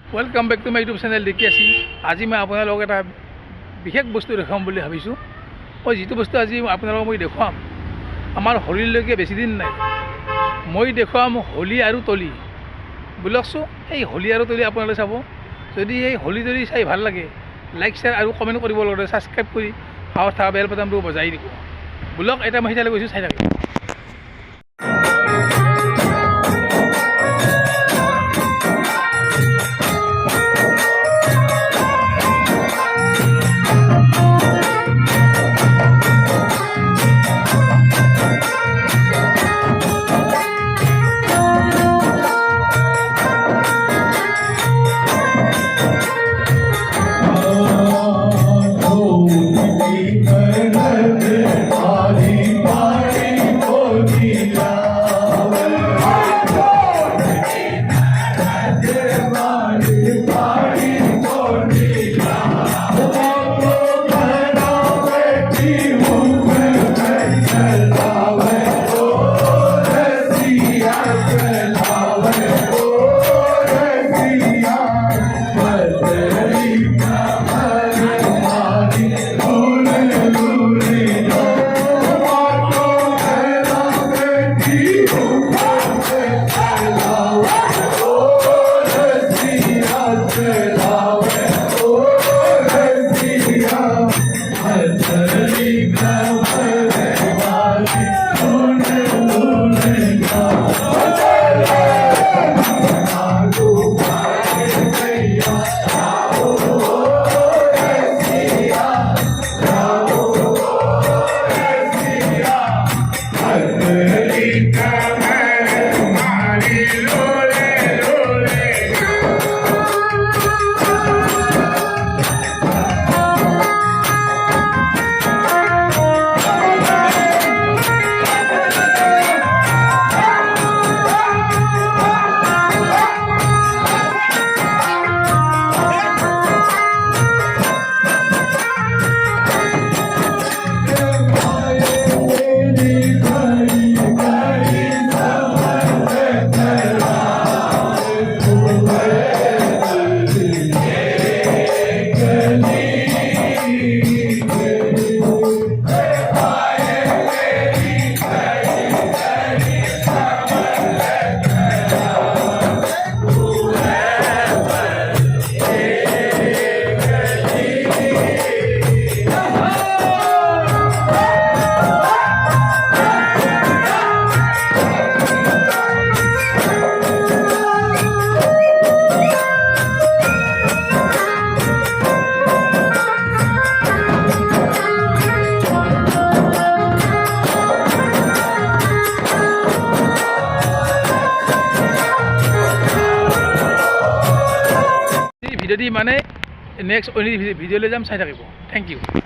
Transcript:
Welcome back to my YouTube channel देखी आसी आज मैं आपलोक एटा विशेष बस्तु देखाम बुली भाविছোঁ और जी बस्तु आज आपलोक मैं देखाम आमार होलीলৈকে बेसि दिन ना मैं देखाम होली और तली बुलकसो ये होली और तली आपलोके चाब यदि ये होली तली चाई ভাল लगे लाइक शेयर और कमेन्ट কৰিব लगे सबसक्राइब कर हावर था बेल बटन बजाई दी बुलक एटा मैं सीटाले गई चाई थाक भिडिओ माने नेक्स्ट भिडिओ ले जाम चाई थाकिब थैंक यू।